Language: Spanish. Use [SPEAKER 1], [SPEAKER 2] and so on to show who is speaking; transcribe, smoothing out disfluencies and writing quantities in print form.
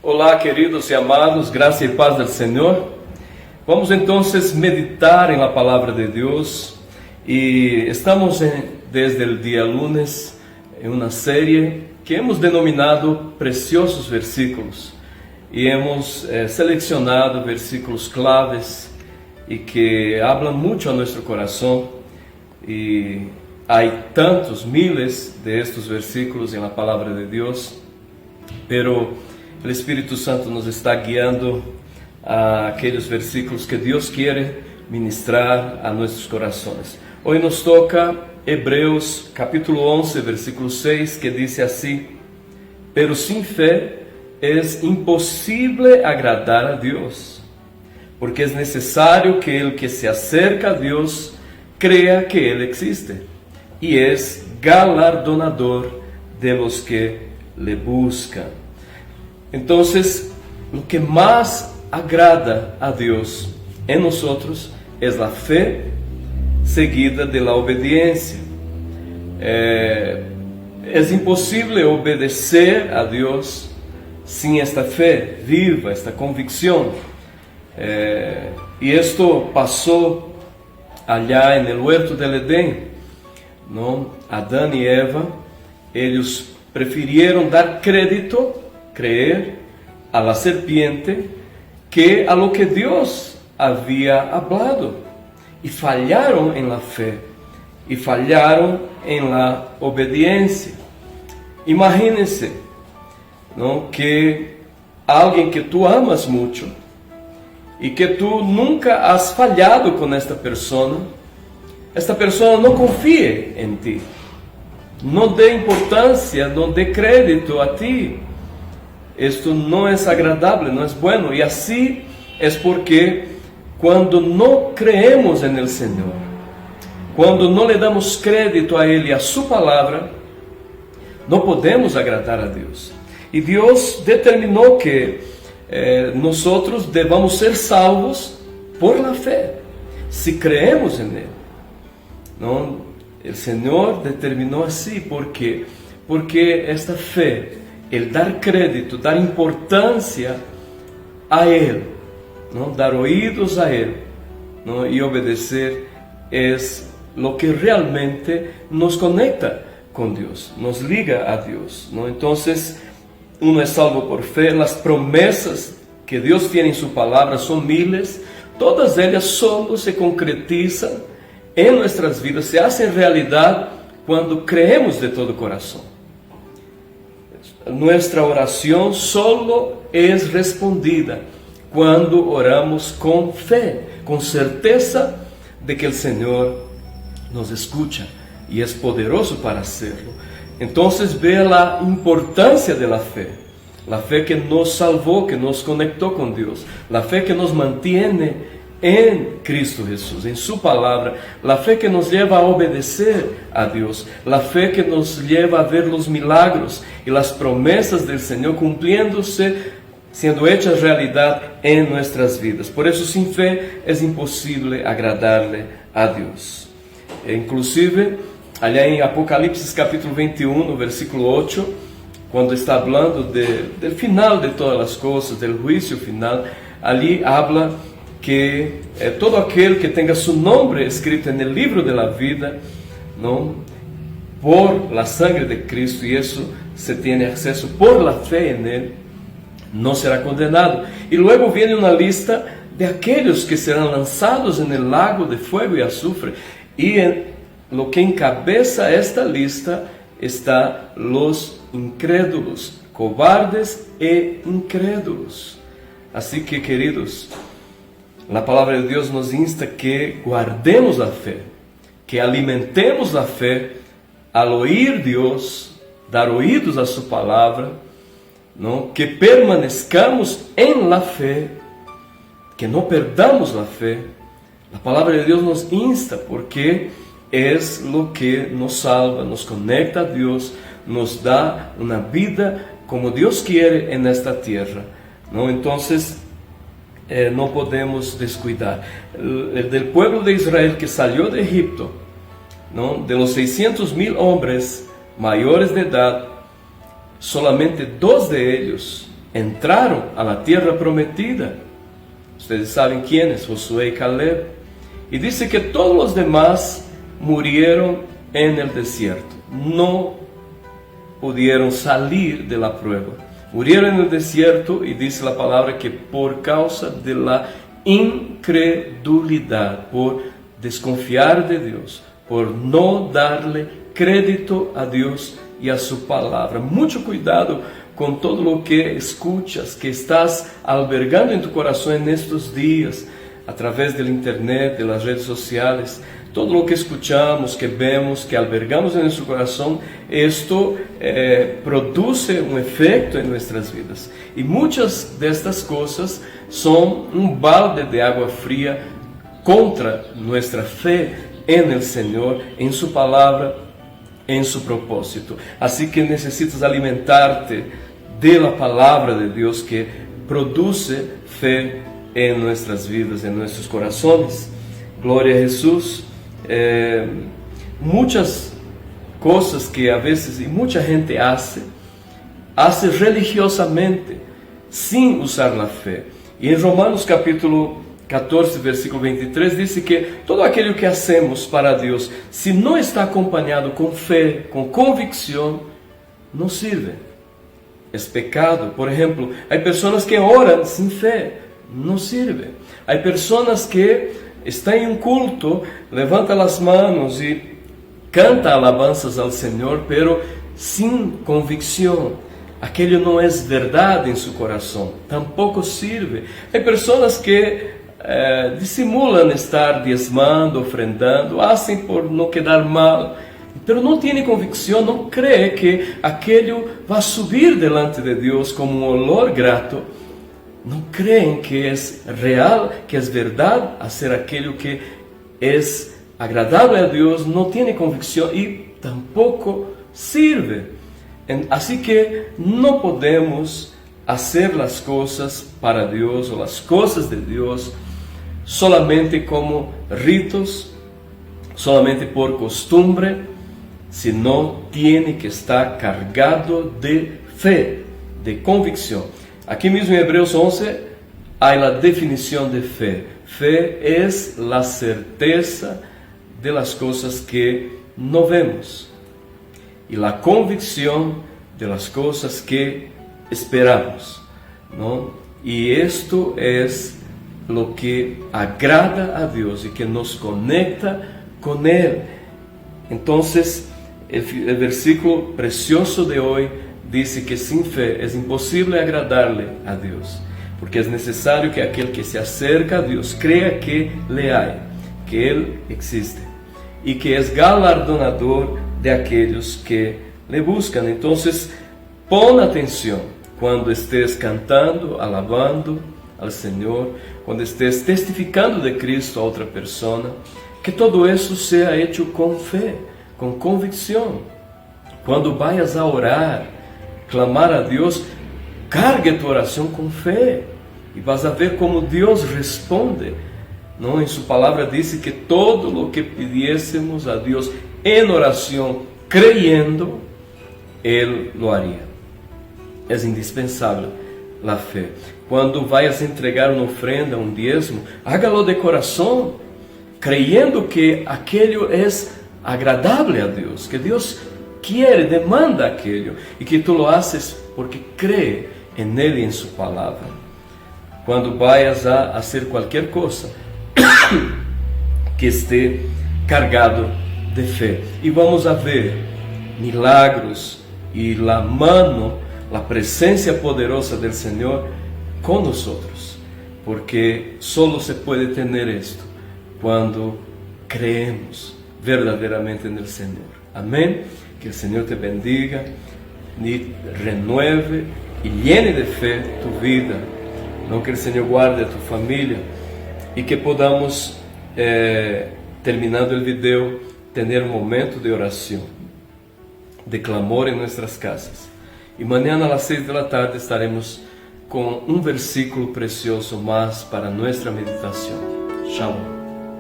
[SPEAKER 1] Olá, queridos e amados, graça e paz do Senhor. Vamos então meditar em la palavra de Deus e estamos desde o dia lunes em uma série que hemos denominado Preciosos Versículos e hemos selecionado versículos claves e que hablam muito a nosso coração e há tantos miles de estos versículos em la palavra de Deus, pero o Espírito Santo nos está guiando a aqueles versículos que Deus quer ministrar a nossos corações. Hoje nos toca Hebreus capítulo 11, versículo 6, que diz assim: pero sin fé es imposible agradar a Deus, porque es necesario que el que se acerca a Deus crea que Él existe y es galardonador de los que le buscan. Entonces, lo que más agrada a Dios en nosotros es la fe seguida de la obediencia. Es imposible obedecer a Dios sin esta fe viva, esta convicción. Y esto pasó allá en el huerto del Edén, ¿no? Adán y Eva, ellos prefirieron dar crédito, creer a la serpiente que a lo que Dios había hablado, y fallaron en la fe y fallaron en la obediencia. Imagínense, ¿no?, que alguien que tú amas mucho y que tú nunca has fallado con esta persona no confíe en ti, no dé importancia, no dé crédito a ti. Esto no es agradable, no es bueno. Y así es porque cuando no creemos en el Señor, cuando no le damos crédito a Él y a su palabra, no podemos agradar a Dios. Y Dios determinó que nosotros debamos ser salvos por la fe, si creemos en Él, ¿no? El Señor determinó así porque esta fe, el dar crédito, dar importancia a Él, ¿no?, dar oídos a Él, ¿no?, y obedecer, es lo que realmente nos conecta con Dios, nos liga a Dios, ¿no? Entonces, uno es salvo por fe. Las promesas que Dios tiene en su palabra son miles, todas ellas solo se concretizan en nuestras vidas, se hacen realidad cuando creemos de todo corazón. Nuestra oración solo es respondida cuando oramos con fe, con certeza de que el Señor nos escucha y es poderoso para hacerlo. Entonces vea la importancia de la fe que nos salvó, que nos conectó con Dios, la fe que nos mantiene en Cristo Jesús, en su palabra, la fe que nos lleva a obedecer a Dios, la fe que nos lleva a ver los milagros y las promesas del Señor cumpliéndose, siendo hechas realidad en nuestras vidas. Por eso sin fe es imposible agradarle a Dios. Inclusive, allá en Apocalipsis capítulo 21, versículo 8, cuando está hablando del final de todas las cosas, del juicio final, allí habla que todo aquel que tenga su nombre escrito en el libro de la vida, ¿no?, por la sangre de Cristo, y eso se tiene acceso por la fe en Él, no será condenado. Y luego viene una lista de aquellos que serán lanzados en el lago de fuego y azufre, y lo que encabeza esta lista está los incrédulos, cobardes e incrédulos. Así que, queridos, la palabra de Dios nos insta que guardemos la fe, que alimentemos la fe al oír Dios, dar oídos a su palabra, ¿no?, que permanezcamos en la fe, que no perdamos la fe. La palabra de Dios nos insta porque es lo que nos salva, nos conecta a Dios, nos da una vida como Dios quiere en esta tierra, ¿no? Entonces, no podemos descuidar. Del pueblo de Israel que salió de Egipto, ¿no?, de los 600,000 hombres mayores de edad, solamente 2 de ellos entraron a la tierra prometida. Ustedes saben quiénes, Josué y Caleb. Y dice que todos los demás murieron en el desierto. No pudieron salir de la prueba. Murieron en el desierto, y dice la palabra que por causa de la incredulidad, por desconfiar de Dios, por no darle crédito a Dios y a su palabra. Mucho cuidado con todo lo que escuchas, que estás albergando en tu corazón en estos días, a través del internet, de las redes sociales. Todo lo que escuchamos, que vemos, que albergamos en nuestro corazón, esto produce un efecto en nuestras vidas. Y muchas de estas cosas son un balde de agua fría contra nuestra fe en el Señor, en su palabra, en su propósito. Así que necesitas alimentarte de la palabra de Dios, que produce fe en nuestras vidas, en nuestros corazones. Gloria a Jesús. Muchas cosas que a veces y mucha gente hace religiosamente sin usar la fe. Y en Romanos capítulo 14, versículo 23 dice que todo aquello que hacemos para Dios, si no está acompañado con fe, con convicción, no sirve. Es pecado. Por ejemplo, hay personas que oran sin fe, no sirve. Hay personas que está en un culto, levanta las manos y canta alabanzas al Señor, pero sin convicción. Aquello no es verdad en su corazón, tampoco sirve. Hay personas que disimulan estar diezmando, ofrendando, hacen por no quedar mal, pero no tiene convicción, no cree que aquello va a subir delante de Dios como un olor grato. No creen que es real, que es verdad hacer aquello que es agradable a Dios, no tiene convicción y tampoco sirve. Así que no podemos hacer las cosas para Dios o las cosas de Dios solamente como ritos, solamente por costumbre, sino tiene que estar cargado de fe, de convicción. Aquí mismo en Hebreos 11 hay la definición de fe. Fe es la certeza de las cosas que no vemos y la convicción de las cosas que esperamos, ¿no? Y esto es lo que agrada a Dios y que nos conecta con Él. Entonces, el versículo precioso de hoy dice que sin fe es imposible agradarle a Dios, porque es necesario que aquel que se acerca a Dios crea que le hay, que Él existe y que es galardonador de aquellos que le buscan. Entonces, pon atención cuando estés cantando, alabando al Señor, cuando estés testificando de Cristo a otra persona, que todo eso sea hecho con fe, con convicción. Cuando vayas a orar, clamar a Dios, cargue tu oración con fe y vas a ver cómo Dios responde, ¿no? En su palabra dice que todo lo que pidiésemos a Dios en oración, creyendo, Él lo haría. Es indispensable la fe. Cuando vayas a entregar una ofrenda, un diezmo, hágalo de corazón, creyendo que aquello es agradable a Dios, que Dios quiere, demanda aquello, y que tú lo haces porque cree en Él y en su palabra. Cuando vayas a hacer cualquier cosa, que esté cargado de fe. Y vamos a ver milagros y la mano, la presencia poderosa del Señor con nosotros, porque solo se puede tener esto cuando creemos verdaderamente en el Señor. Amén. Que el Señor te bendiga y renueve y llene de fe tu vida. No, que el Señor guarde a tu familia y que podamos, terminando el video, tener un momento de oración, de clamor en nuestras casas. Y mañana a las 6 de la tarde estaremos con un versículo precioso más para nuestra meditación. Shalom.